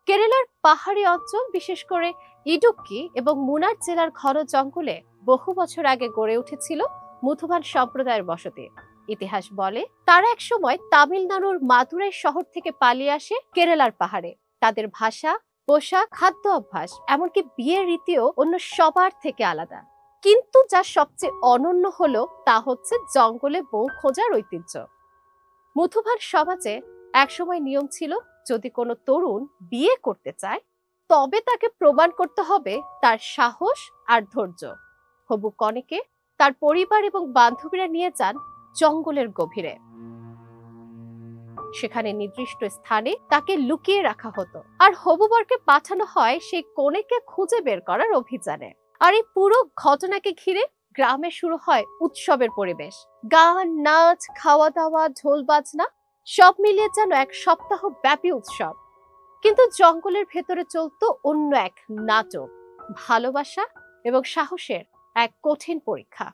কেরালার পাহাড়ি অঞ্চল, বিশেষ করে ইডুক্কি এবং মুনার জেলার ঘন জঙ্গলে বহু বছর আগে গড়ে উঠেছিল মুথুভান সম্প্রদায়ের বসতি। ইতিহাস বলে তারা একসময় তামিলনাড়ুর মাদুরাই শহর থেকে পালিয়ে আসে কেরালার পাহাড়ে। তাদের ভাষা, পোশাক, খাদ্য অভ্যাস, এমনকি বিয়ের রীতিও অন্য সবার থেকে আলাদা। কিন্তু যা সবচেয়ে অনন্য হলো তা হচ্ছে জঙ্গলে বউ খোঁজার ঐতিহ্য। মুথুভান সমাজে একসময় নিয়ম ছিল, যদি কোনো তরুণ বিয়ে করতে চায় তবে তাকে প্রমাণ করতে হবে তার সাহস আর ধৈর্য। হবু কনেকে তার পরিবার এবং বান্ধবীরা নিয়ে যান জঙ্গলের গভীরে। সেখানে নির্দিষ্ট স্থানে তাকে লুকিয়ে রাখা হতো, আর হবু বরকে পাঠানো হয় সেই কনেকে খুঁজে বের করার অভিযানে। আর এই পুরো ঘটনাকে ঘিরে গ্রামে শুরু হয় উৎসবের পরিবেশ। গান, নাচ, খাওয়া দাওয়া, ঢোল বাজনা সব মিলিয়ে যেন এক সপ্তাহ ব্যাপী উৎসব। কিন্তু জঙ্গলের ভেতরে চলতো অন্য এক নাটক, ভালোবাসা এবং সাহসের এক কঠিন পরীক্ষা।